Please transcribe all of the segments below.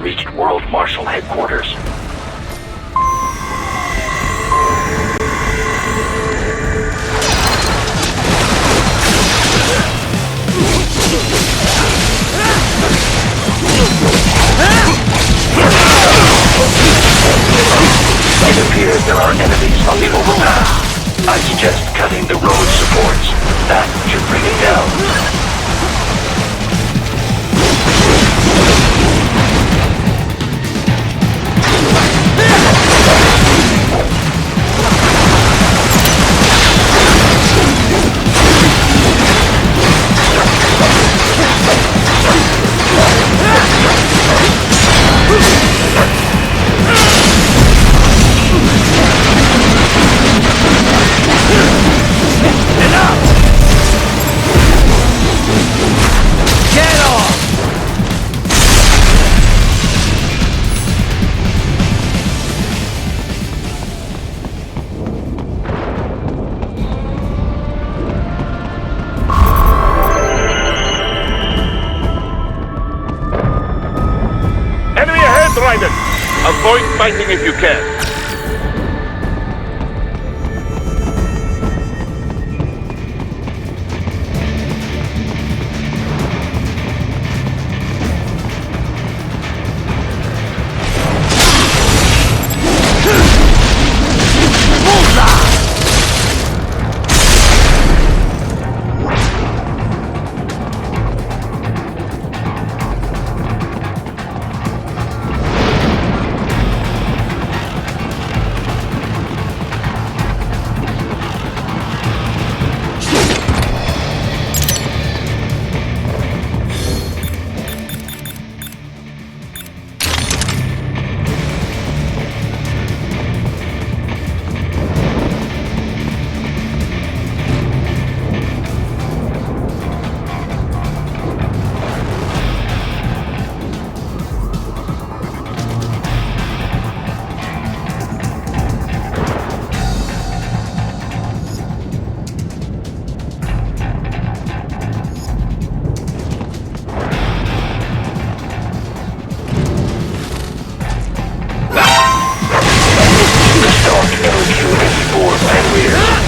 reached World Marshal Headquarters. It appears there are enemies on the overpass. I suggest cutting the road supports. That should bring it down. Raiden! Avoid fighting if you can.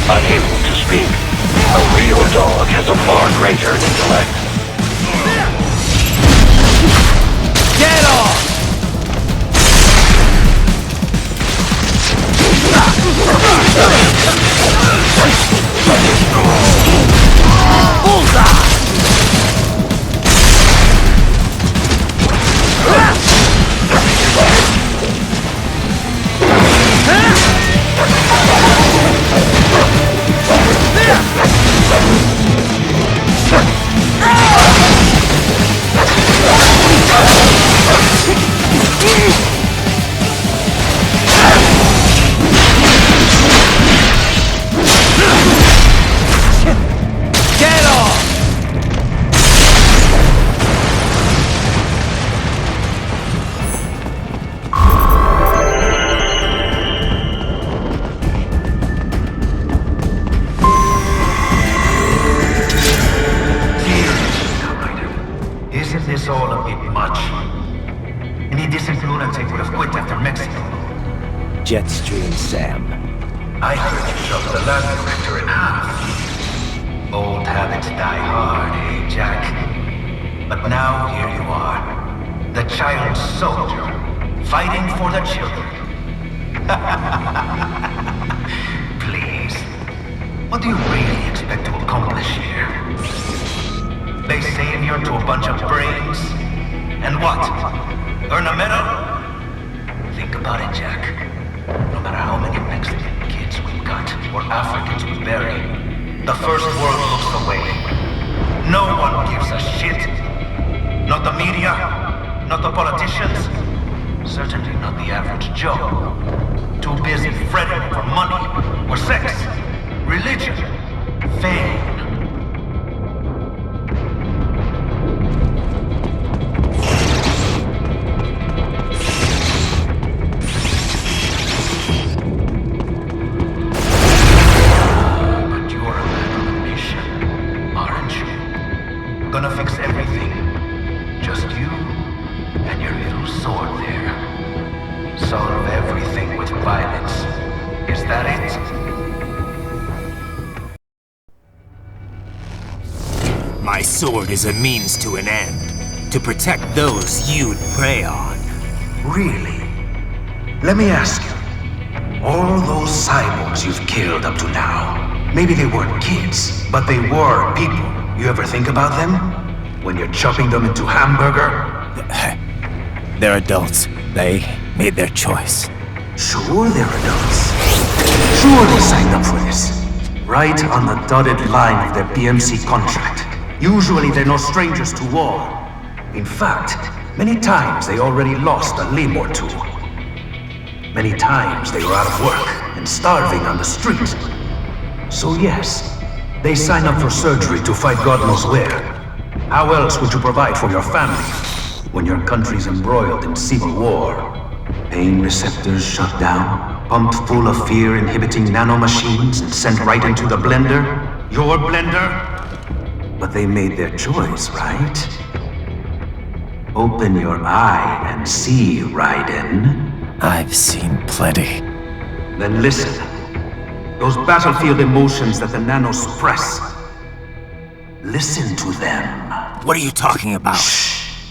Unable to speak. A real dog has a far greater intellect. Get off! Bullseye! Jetstream Sam. I heard you shoved the land director in half. Old habits die hard, eh, Jack? But now here you are, the child soldier, fighting for the children. Please, what do you really expect to accomplish here? Play savior to a bunch of brains? And what? Earn a medal? Think about it, Jack. No matter how many Mexican kids we've got, or Africans we bury, the first world looks away. No one gives a shit. Not the media, not the politicians, certainly not the average Joe. Too busy fretting for money, or sex, religion, fame. Gonna fix everything. Just you and your little sword My sword is a means to an end, to protect those you'd prey on. Really? Let me ask you. All those cyborgs you've killed up to now, maybe they weren't kids, but they were people. You ever think about them? When you're chopping them into hamburger? They're adults. They made their choice. Sure they're adults. Sure they signed up for this. Right on the dotted line of their PMC contract. Usually they're no strangers to war. In fact, many times they already lost a limb or two. Many times they were out of work and starving on the street. So yes, they sign up for surgery to fight God knows where. How else would you provide for your family when your country's embroiled in civil war? Pain receptors shut down, pumped full of fear-inhibiting nanomachines and sent right into the blender? Your blender? But they made their choice, right? Open your eye and see, Raiden. I've seen plenty. Then listen. Those battlefield emotions that the nanos suppress. Listen to them. What are you talking about? Shh.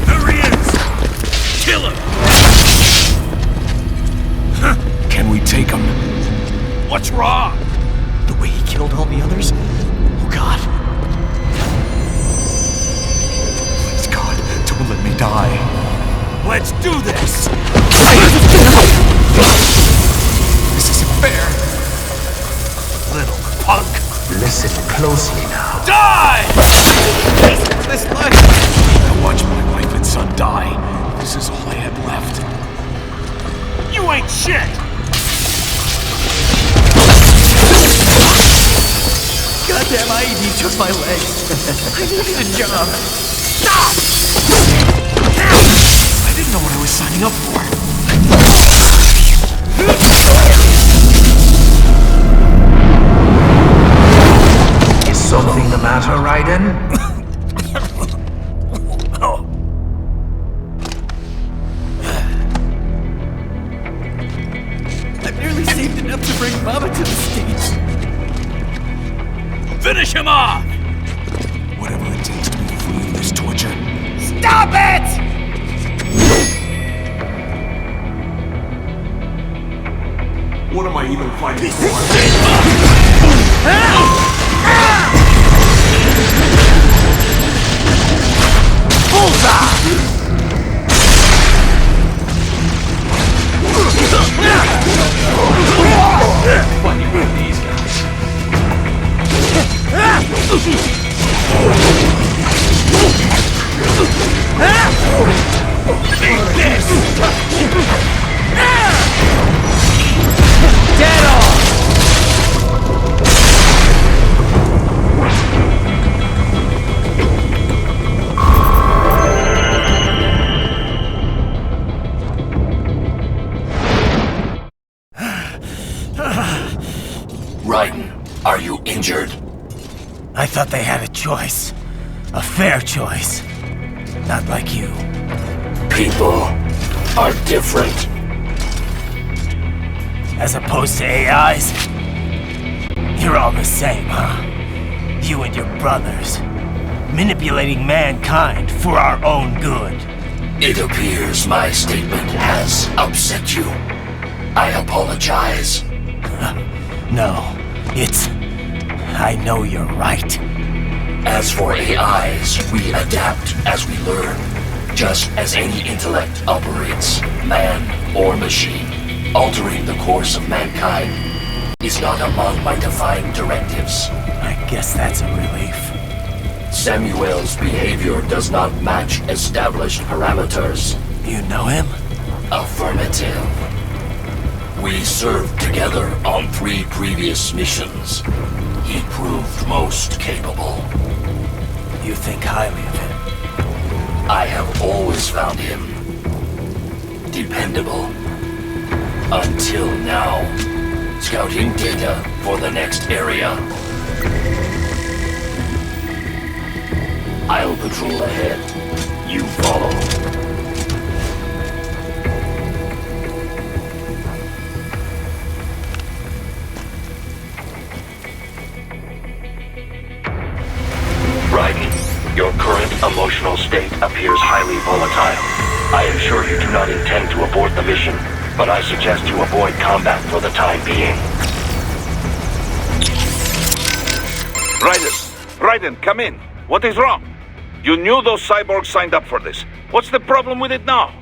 There he is! Kill him! Can we take him? What's wrong? The way he killed all the others? Oh God. Please God, don't let me die. Let's do this! This isn't fair. Little punk! Listen closely now. Die! This life. I watched my wife and son die. This is all I had left. You ain't shit! Goddamn IED took my legs. I needed a job. Stop! I didn't know what I was signing up for. Is something the matter, Raiden? I've nearly saved enough to bring Mama to the States. Finish him off! Whatever it takes to be free of this torture. Stop it! What am I even fighting for? Fighting with these guys. Take this! Dead on! Raiden, are you injured? I thought they had a choice. A fair choice. Not like you. People are different. As opposed to AIs? You're all the same, huh? You and your brothers. Manipulating mankind for our own good. It appears my statement has upset you. I apologize. No, it's... I know you're right. As for AIs, we adapt as we learn. Just as any intellect operates, man or machine. Altering the course of mankind is not among my defined directives. I guess that's a relief. Samuel's behavior does not match established parameters. You know him? Affirmative. We served together on 3 previous missions. He proved most capable. You think highly of him? I have always found him dependable. Until now. Scouting data for the next area. I'll patrol ahead. You follow. emotional state appears highly volatile. I am sure you do not intend to abort the mission, but I suggest you avoid combat for the time being. Raiden, come in. What is wrong? You knew those cyborgs signed up for this. What's the problem with it now?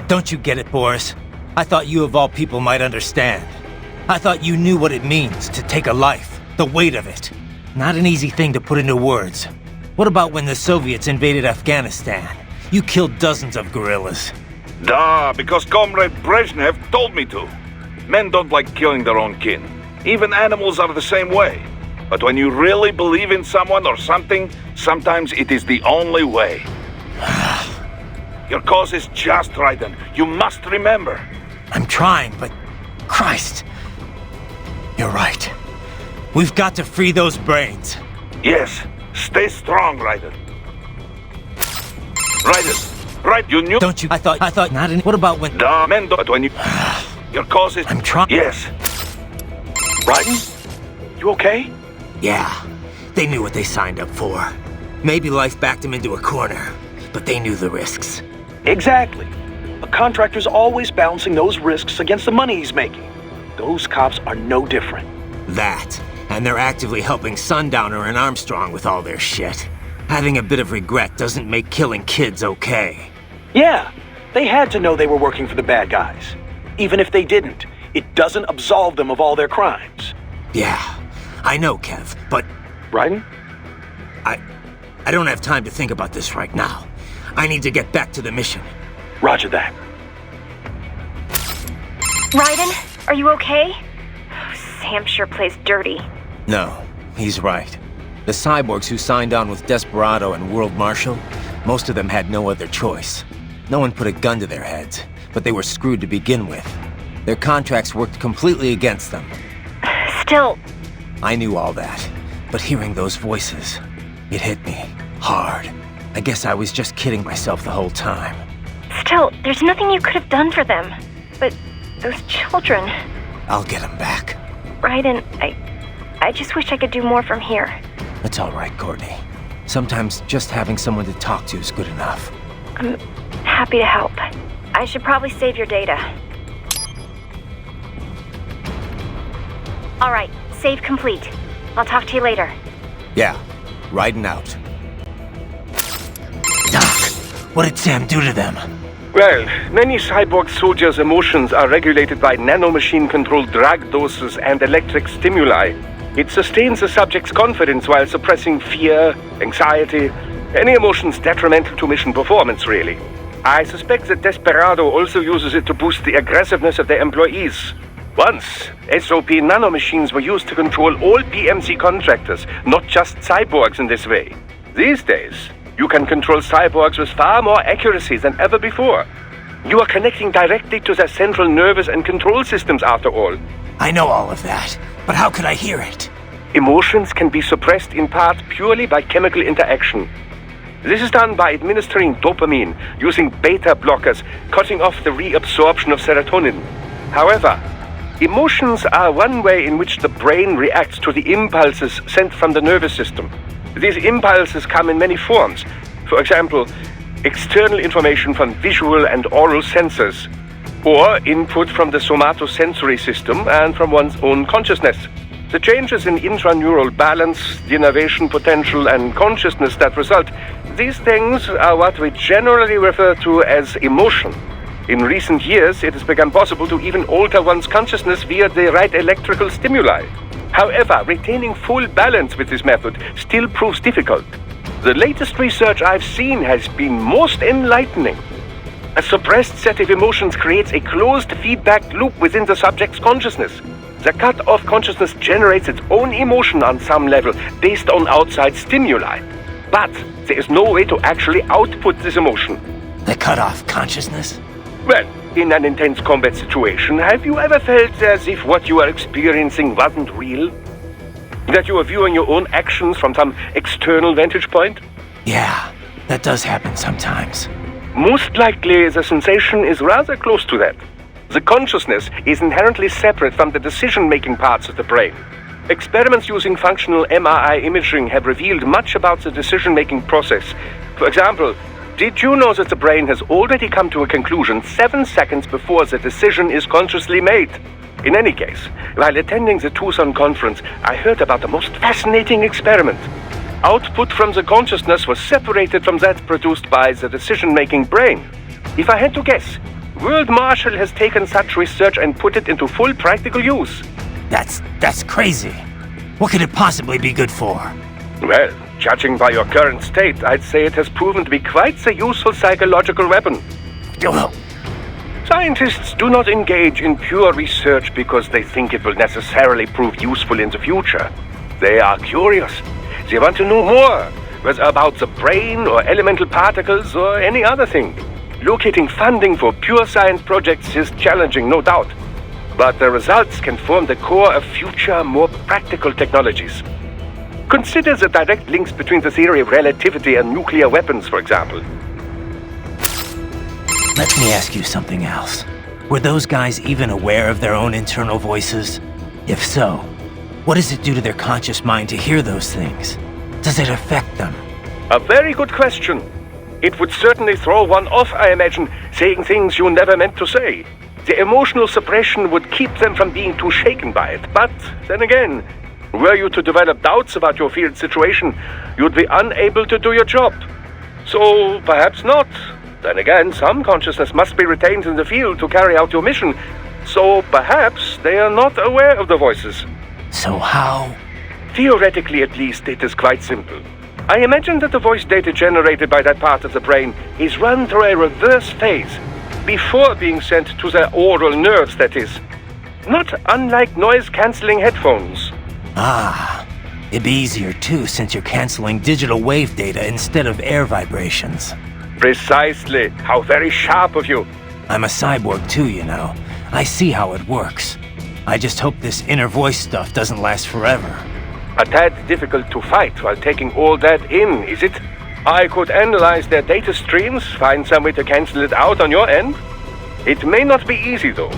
Don't you get it, Boris? I thought you of all people might understand. I thought you knew what it means to take a life, the weight of it. Not an easy thing to put into words. What about when the Soviets invaded Afghanistan? You killed dozens of guerrillas. Duh, because Comrade Brezhnev told me to. Men don't like killing their own kin. Even animals are the same way. But when you really believe in someone or something, sometimes it is the only way. Your cause is just, Raiden. You must remember. I'm trying, but... Christ! You're right. We've got to free those brains. Yes. Stay strong, Raiden. Raiden, you knew... Don't you... I thought not in... What about when... Duh, men don't... But when you... Your cause is... I'm trying... Yes. Raiden? You okay? Yeah. They knew what they signed up for. Maybe life backed them into a corner, but they knew the risks. Exactly. A contractor's always balancing those risks against the money he's making. Those cops are no different. That, and they're actively helping Sundowner and Armstrong with all their shit. Having a bit of regret doesn't make killing kids okay. Yeah, they had to know they were working for the bad guys. Even if they didn't, it doesn't absolve them of all their crimes. Yeah, I know, Kev, but... Raiden? I don't have time to think about this right now. I need to get back to the mission. Roger that. Raiden, are you okay? Sam sure plays dirty. No, he's right. The cyborgs who signed on with Desperado and World Marshal, most of them had no other choice. No one put a gun to their heads, but they were screwed to begin with. Their contracts worked completely against them. Still... I knew all that, but hearing those voices, it hit me hard. I guess I was just kidding myself the whole time. Still, there's nothing you could have done for them. But those children... I'll get them back. Raiden, I just wish I could do more from here. It's all right, Courtney. Sometimes just having someone to talk to is good enough. I'm happy to help. I should probably save your data. All right, save complete. I'll talk to you later. Yeah, riding out. Doc, what did Sam do to them? Well, many cyborg soldiers' emotions are regulated by nanomachine-controlled drug doses and electric stimuli. It sustains the subject's confidence while suppressing fear, anxiety, any emotions detrimental to mission performance, really. I suspect that Desperado also uses it to boost the aggressiveness of their employees. Once, SOP nanomachines were used to control all PMC contractors, not just cyborgs in this way. These days, you can control cyborgs with far more accuracy than ever before. You are connecting directly to their central nervous and control systems, after all. I know all of that, but how could I hear it? Emotions can be suppressed in part purely by chemical interaction. This is done by administering dopamine, using beta blockers, cutting off the reabsorption of serotonin. However, emotions are one way in which the brain reacts to the impulses sent from the nervous system. These impulses come in many forms. For example, external information from visual and oral sensors, or input from the somatosensory system and from one's own consciousness. The changes in intraneural balance, the innervation potential, and consciousness that result, these things are what we generally refer to as emotion. In recent years, it has become possible to even alter one's consciousness via the right electrical stimuli. However, retaining full balance with this method still proves difficult. The latest research I've seen has been most enlightening. A suppressed set of emotions creates a closed feedback loop within the subject's consciousness. The cut-off consciousness generates its own emotion on some level based on outside stimuli. But there is no way to actually output this emotion. The cut-off consciousness? Well, in an intense combat situation, have you ever felt as if what you are experiencing wasn't real? That you are viewing your own actions from some external vantage point? Yeah, that does happen sometimes. Most likely, the sensation is rather close to that. The consciousness is inherently separate from the decision-making parts of the brain. Experiments using functional MRI imaging have revealed much about the decision-making process. For example, did you know that the brain has already come to a conclusion 7 seconds before the decision is consciously made? In any case, while attending the Tucson conference, I heard about the most fascinating experiment. Output from the consciousness was separated from that produced by the decision-making brain. If I had to guess, World Marshal has taken such research and put it into full practical use. That's crazy. What could it possibly be good for? Well, judging by your current state, I'd say it has proven to be quite a useful psychological weapon. Oh, Scientists do not engage in pure research because they think it will necessarily prove useful in the future. They are curious. They want to know more, whether about the brain or elemental particles or any other thing. Locating funding for pure science projects is challenging, no doubt. But the results can form the core of future, more practical technologies. Consider the direct links between the theory of relativity and nuclear weapons, for example. let me ask you something else. Were those guys even aware of their own internal voices? If so, what does it do to their conscious mind to hear those things? Does it affect them? A very good question. It would certainly throw one off, I imagine, saying things you never meant to say. The emotional suppression would keep them from being too shaken by it. But then again, were you to develop doubts about your field situation, you'd be unable to do your job. So perhaps not. Then again, some consciousness must be retained in the field to carry out your mission. So perhaps they are not aware of the voices. So how? Theoretically, at least, it is quite simple. I imagine that the voice data generated by that part of the brain is run through a reverse phase, before being sent to the oral nerves, that is. Not unlike noise-canceling headphones. Ah, it'd be easier too, since you're canceling digital wave data instead of air vibrations. Precisely. How very sharp of you. I'm a cyborg too, you know. I see how it works. I just hope this inner voice stuff doesn't last forever. A tad difficult to fight while taking all that in, is it? I could analyze their data streams, find some way to cancel it out on your end. It may not be easy, though.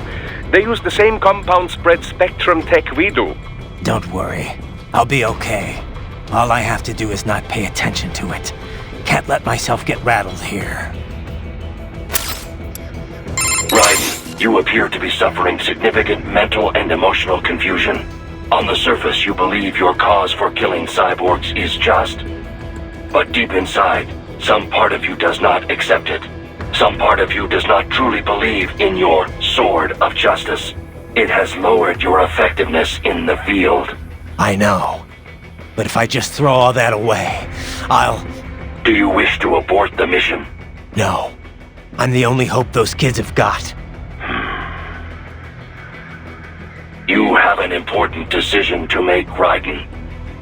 They use the same compound spread spectrum tech we do. Don't worry. I'll be okay. All I have to do is not pay attention to it. Can't let myself get rattled here. Raiden, you appear to be suffering significant mental and emotional confusion. On the surface, you believe your cause for killing cyborgs is just. But deep inside, some part of you does not accept it. Some part of you does not truly believe in your sword of justice. It has lowered your effectiveness in the field. I know. But if I just throw all that away, I'll... Do you wish to abort the mission? No. I'm the only hope those kids have got. You have an important decision to make, Raiden.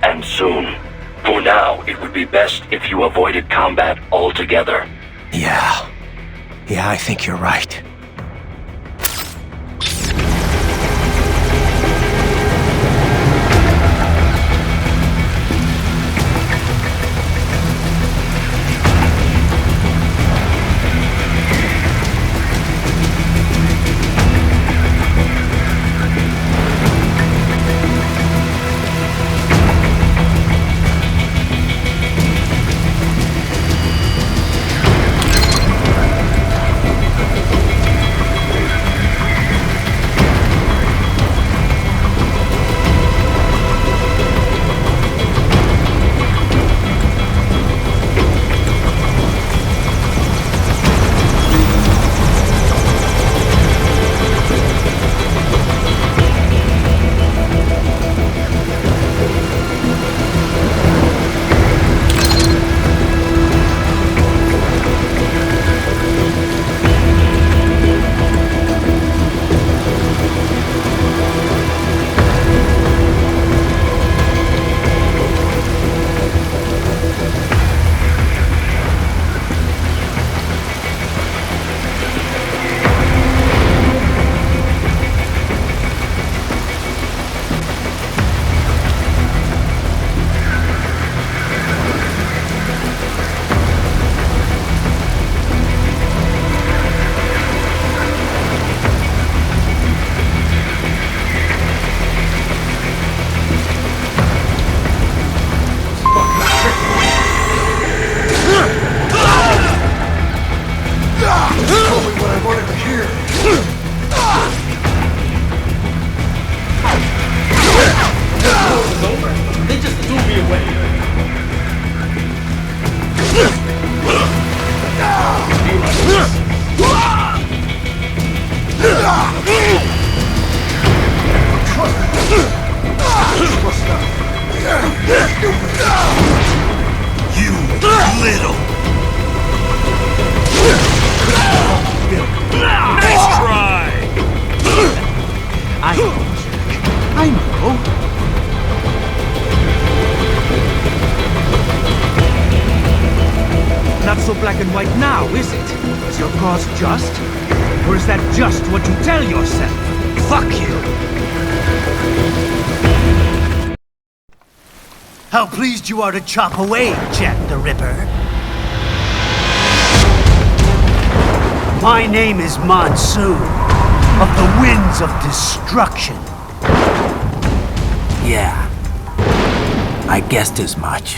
And soon. For now, it would be best if you avoided combat altogether. Yeah, I think you're right. You little! Nice try! I know. I know. Not so black and white now, is it? Is your cause just? Or is that just what you tell yourself? Fuck you! How pleased you are to chop away, Jack the Ripper. My name is Monsoon, of the Winds of Destruction. Yeah, I guessed as much.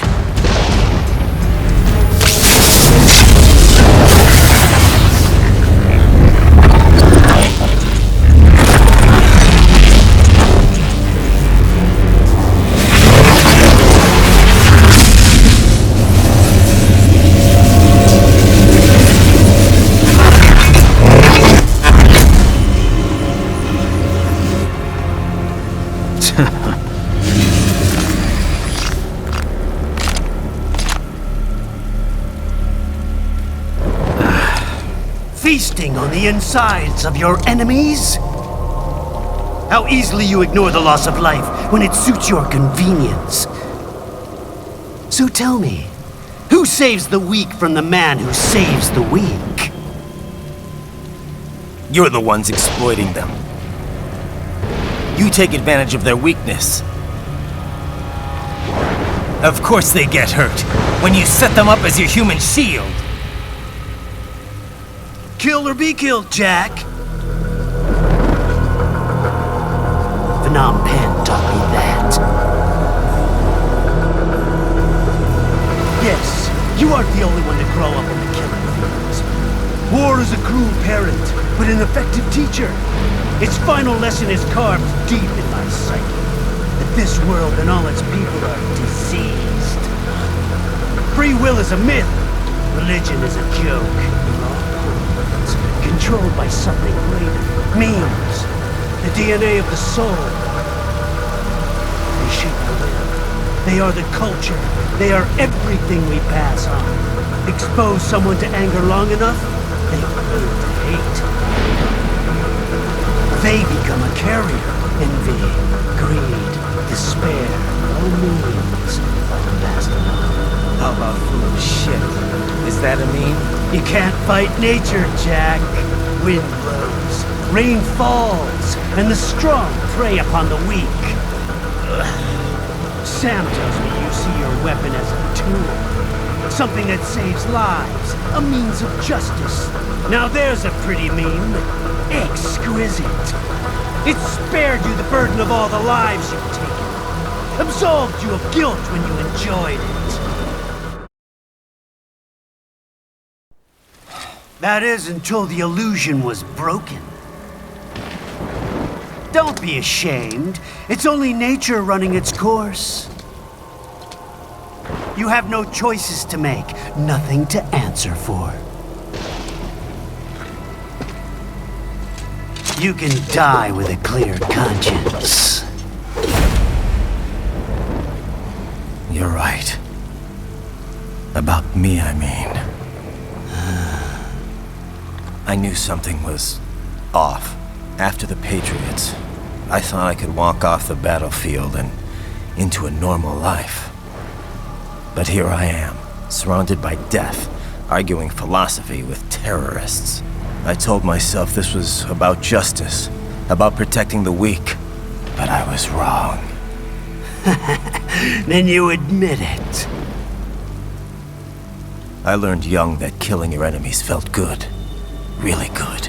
Feasting on the insides of your enemies? How easily you ignore the loss of life when it suits your convenience. So tell me, who saves the weak from the man who saves the weak? You're the ones exploiting them. You take advantage of their weakness. Of course they get hurt when you set them up as your human shield. Kill or be killed, Jack. Phnom Penh taught me that. Yes, you aren't the only one to grow up in the killing fields. War is a cruel parent, but an effective teacher. Its final lesson is carved deep in my psyche. That this world and all its people are diseased. Free will is a myth. Religion is a joke. Controlled by something greater. Memes. The DNA of the soul. They shape the will. They are the culture. They are everything we pass on. Expose someone to anger long enough, they learn to hate. They become a carrier. Envy, greed, despair. All memes are passed along. How about full of shit? Is that a meme? You can't fight nature, Jack. Wind blows, rain falls, and the strong prey upon the weak. Sam tells me you see your weapon as a tool. Something that saves lives, a means of justice. Now there's a pretty meme. Exquisite. It spared you the burden of all the lives you've taken. Absolved you of guilt when you enjoyed it. That is, until the illusion was broken. Don't be ashamed. It's only nature running its course. You have no choices to make, nothing to answer for. You can die with a clear conscience. You're right. About me, I mean. I knew something was off. After the Patriots, I thought I could walk off the battlefield and into a normal life. But here I am, surrounded by death, arguing philosophy with terrorists. I told myself this was about justice, about protecting the weak, but I was wrong. Then you admit it. I learned young that killing your enemies felt good. Really good.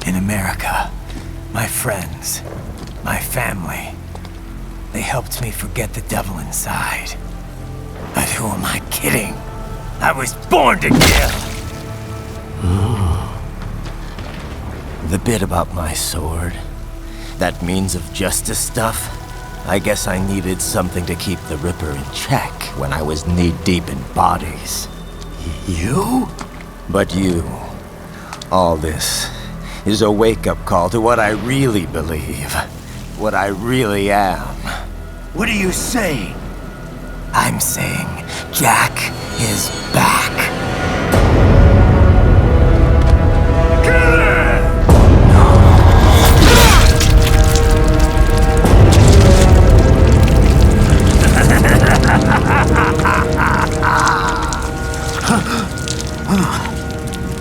In America, my friends, my family, they helped me forget the devil inside. But who am I kidding? I was born to kill! The bit about my sword, that means of justice stuff, I guess I needed something to keep the Ripper in check when I was knee-deep in bodies. You? But you, All this is a wake-up call to what I really believe. What I really am. What are you saying? I'm saying Jack is back.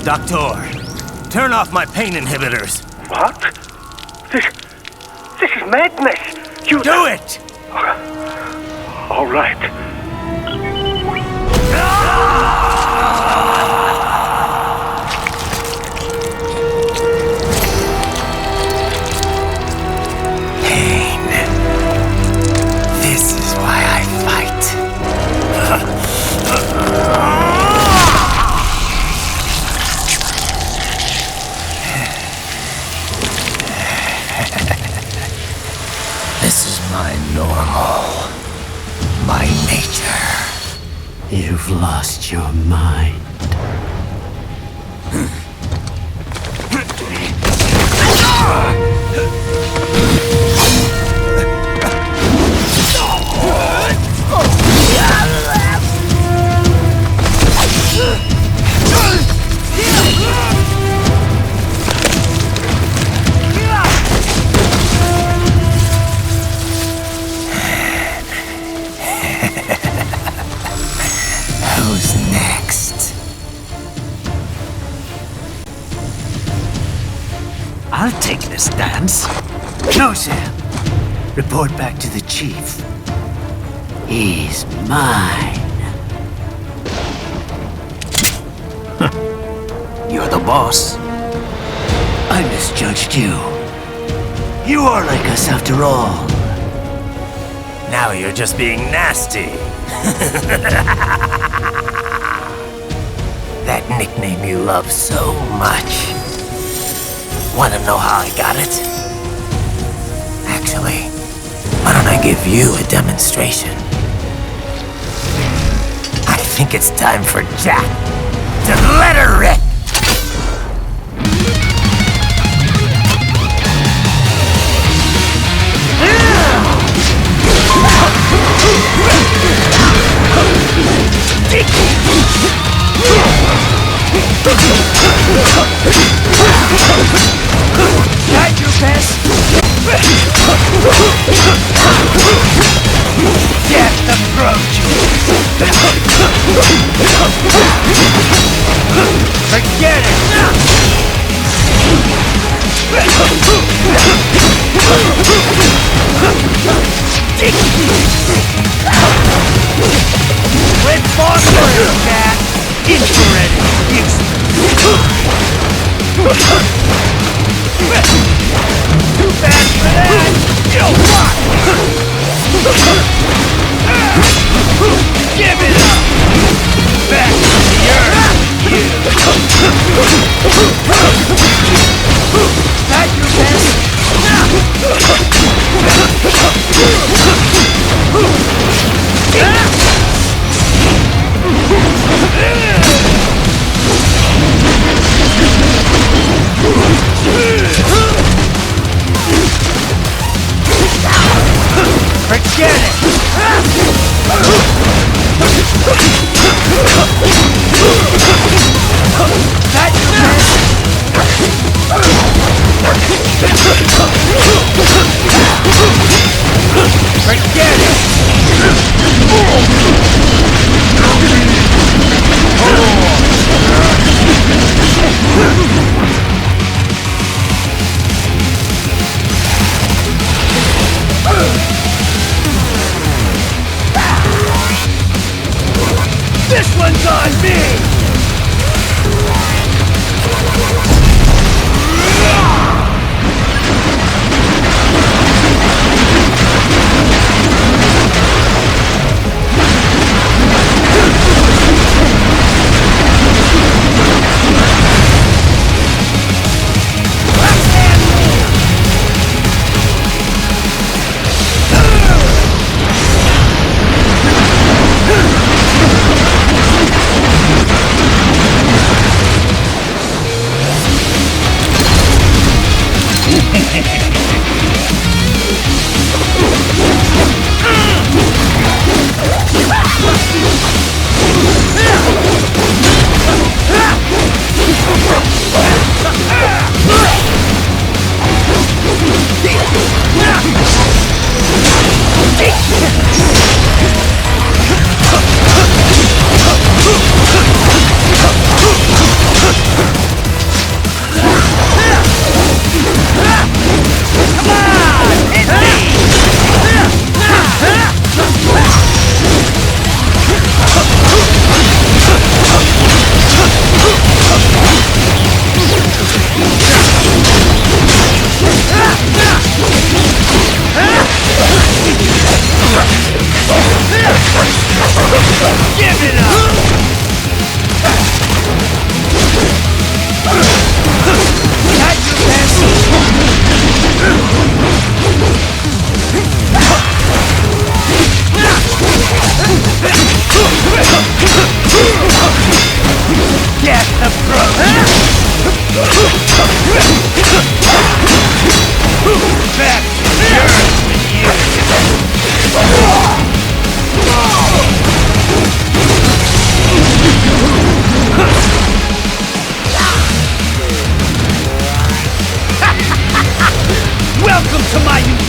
Doctor, turn off my pain inhibitors. What? This is madness! You do it! All right. Pain. This is why I fight. This is my normal. My nature. You've lost your mind. Who's next? I'll take this dance. No, Sam. Report back to the chief. He's mine. You're the boss. I misjudged you. You are like us after all. Now you're just being nasty. That nickname you love so much. Want to know how I got it? Actually, why don't I give you a demonstration? I think it's time for Jack to let her rip. Got your best. Death approaches. Forget it. With phosphorus, cat. Infrared Too fast for that! You'll what? Give it up! Back to the earth, you! That your best? Forget it! That your best? Forget it! This one's on me!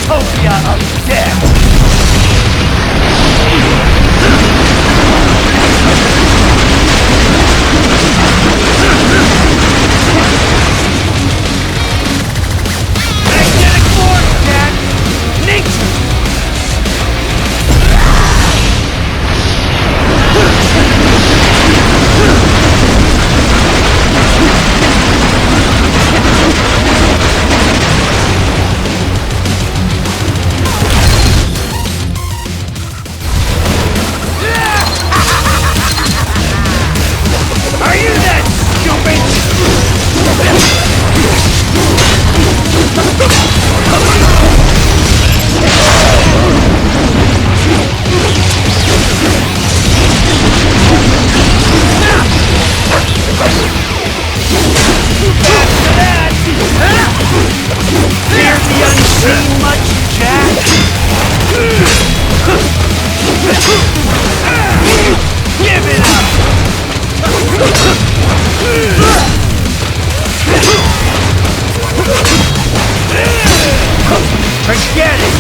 utopia of death! Magnetic force, Dad! Nature! Are you that stupid? After that! Fear the unseen much, Jack? Give it up! Forget it!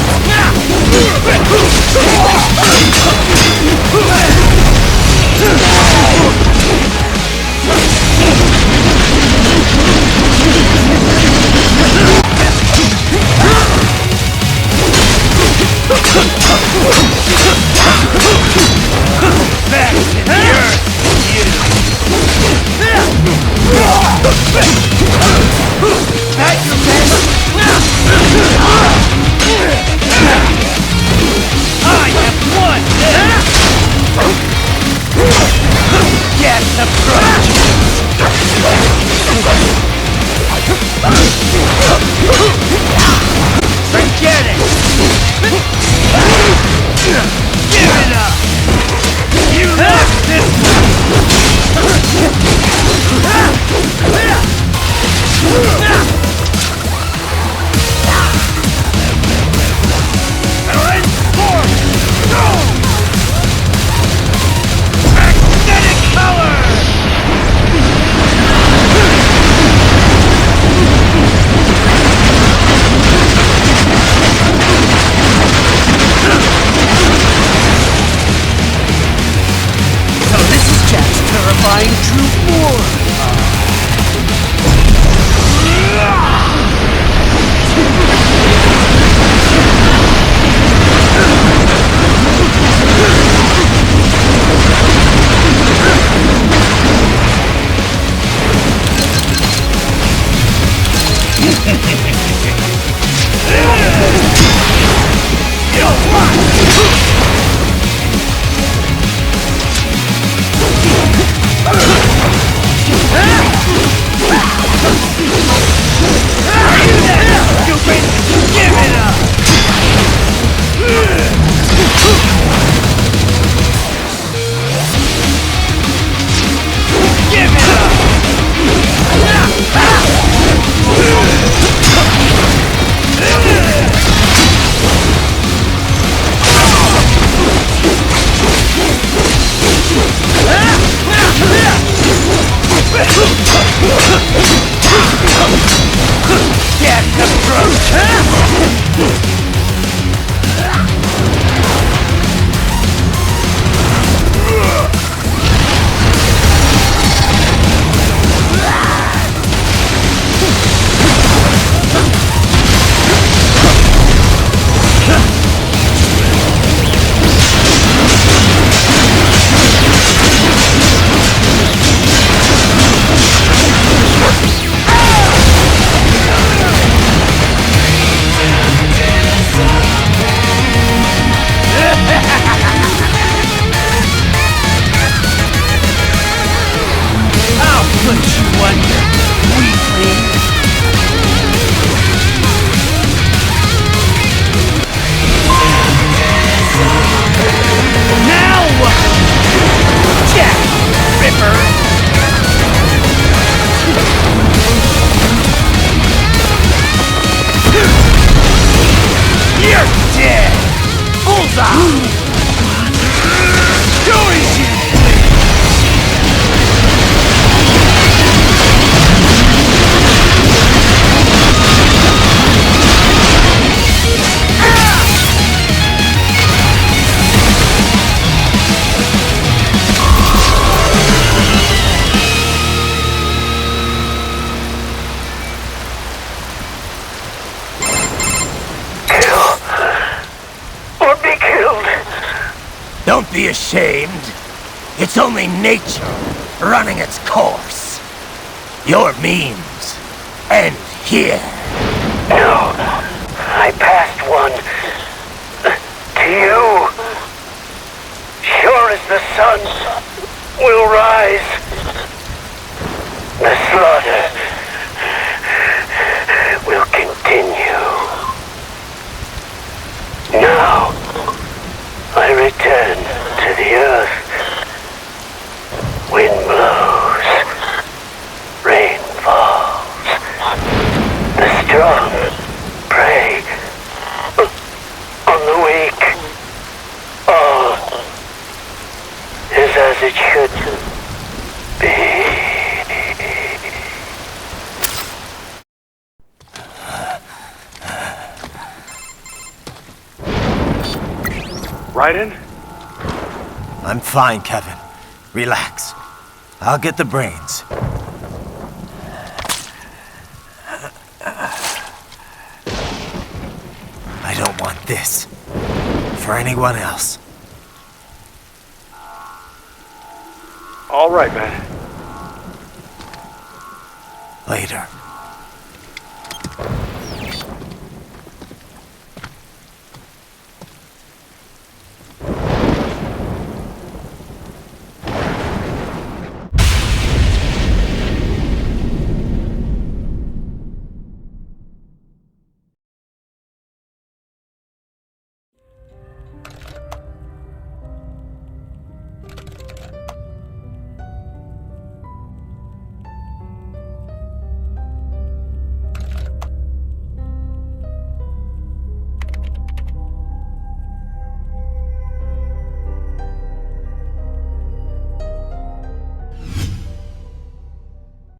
Back to the earth, you! That your best? I have won! Get approach! Forget it! Give it up! You lost this one! Transform! Go! Magnetic power! So this is Jack's terrifying true form. Don't be ashamed. It's only nature running its course. Your means end here. No, I passed one to you. Sure as the sun will rise, the slaughter will continue. Now, I return to the earth. Wind blows, rain falls. The strong prey on the weak. All is as it should be. Raiden? I'm fine, Kevin. Relax. I'll get the brains. I don't want this for anyone else. All right, man. Later.